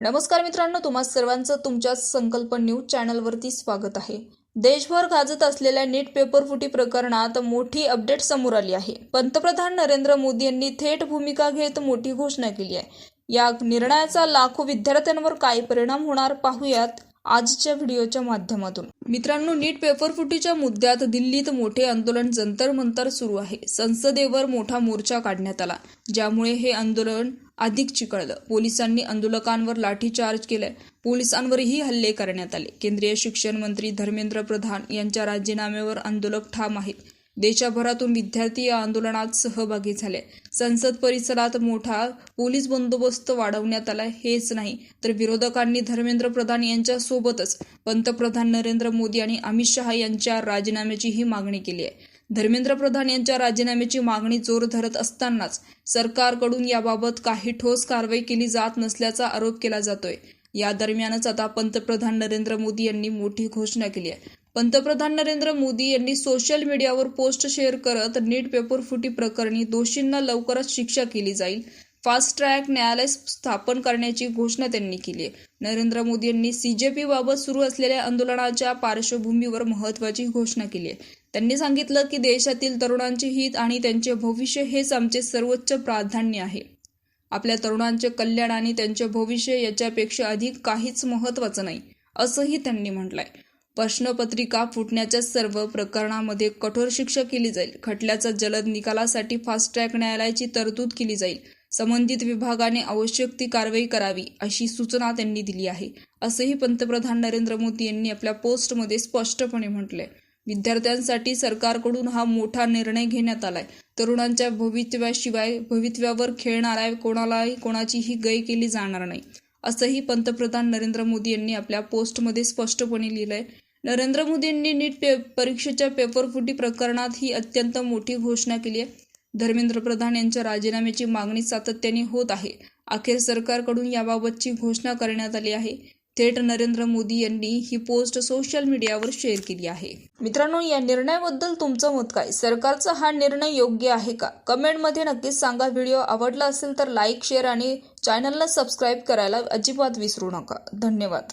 नमस्कार मित्रांनो, तुम्हा सर्वांचं तुमच्या संकल्प न्यूज चॅनलवरती स्वागत आहे। देशभर गाजत असलेल्या नीट पेपर फुटी प्रकरणात मोठी अपडेट समोर आली आहे। पंतप्रधान नरेंद्र मोदी यांनी थेट भूमिका घेत मोठी घोषणा केली आहे। या निर्णयाचा लाखो विद्यार्थ्यांवर काय परिणाम होणार पाहूयात आजच्या व्हिडिओच्या माध्यमातून। मित्रांनो, नीट पेपर फुटीच्या मुद्द्यात दिल्लीत मोठे आंदोलन जंतर मंतर सुरू आहे। संसदेवर मोठा मोर्चा काढण्यात आला, ज्यामुळे हे आंदोलन अधिक चिघळलं। पोलिसांनी आंदोलकांवर लाठीचार्ज केलाय, पोलिसांवरही हल्ले करण्यात आले। केंद्रीय शिक्षण मंत्री धर्मेंद्र प्रधान यांच्या राजीनाम्यावर आंदोलक ठाम आहेत। देशभरातून विद्यार्थी या आंदोलनात सहभागी झाले। संसद परिसरात मोठा पोलीस बंदोबस्त वाढवण्यात आला। हेच नाही तर विरोधकांनी धर्मेंद्र प्रधान यांच्या सोबतच पंतप्रधान नरेंद्र मोदी आणि अमित शहा यांच्या राजीनाम्याचीही मागणी केली आहे। धर्मेंद्र प्रधान यांच्या राजीनाम्याची मागणी जोर धरत असतानाच सरकारकडून याबाबत काही ठोस कारवाई केली जात नसल्याचा आरोप केला जातोय। या दरम्यानच आता पंतप्रधान नरेंद्र मोदी यांनी मोठी घोषणा केली आहे। पंतप्रधान नरेंद्र मोदी यांनी सोशल मीडियावर पोस्ट शेअर करत नीट पेपर फुटी प्रकरणी दोषींना लवकरच शिक्षा केली जाईल, फास्ट ट्रॅक न्यायालय स्थापन करण्याची घोषणा त्यांनी केली आहे। नरेंद्र मोदी यांनी सीजेपी बाबत सुरू असलेल्या आंदोलनाच्या पार्श्वभूमीवर महत्त्वाची घोषणा केली आहे। त्यांनी सांगितलं की देशातील तरुणांचे हित आणि त्यांचे भविष्य हेच आमचे सर्वोच्च प्राधान्य आहे। आपल्या तरुणांचे कल्याण आणि त्यांचे भविष्य याच्यापेक्षा अधिक काहीच महत्त्वाचं नाही, असंही त्यांनी म्हटलंय। प्रश्नपत्रिका फुटण्याच्या सर्व प्रकरणांमध्ये कठोर शिक्षा केली जाईल। खटल्याचा जलद निकालासाठी फास्ट ट्रॅक न्यायालयाची तरतूद केली जाईल। संबंधित विभागाने आवश्यक ती कारवाई करावी, अशी सूचना त्यांनी दिली आहे, असंही पंतप्रधान नरेंद्र मोदी यांनी आपल्या पोस्टमध्ये स्पष्टपणे म्हटलंय। विद्यार्थ्यांसाठी सरकारकडून हा मोठा निर्णय घेण्यात आलाय। तरुणांच्या भवितव्यावर खेळणाऱ्या कोणाचीही गय केली जाणार नाही, असंही पंतप्रधान नरेंद्र मोदी यांनी आपल्या पोस्टमध्ये स्पष्टपणे लिहिलंय। नरेंद्र मोदी यांनी नीट परीक्षेच्या पेपरफुटी प्रकरणात ही अत्यंत मोठी घोषणा केली आहे। धर्मेंद्र प्रधान यांच्या राजीनाम्याची मागणी सातत्याने होत आहे। अखेर सरकारकडून याबाबतची घोषणा करण्यात आली आहे। थेट नरेंद्र मोदी यांनी ही पोस्ट सोशल मीडियावर शेअर केली आहे। मित्रांनो, या निर्णयाबद्दल तुमचं मत काय? सरकारचा हा निर्णय योग्य आहे का? कमेंटमध्ये नक्कीच सांगा। व्हिडिओ आवडला असेल तर लाईक, शेअर आणि चॅनलला सबस्क्राईब करायला अजिबात विसरू नका। धन्यवाद।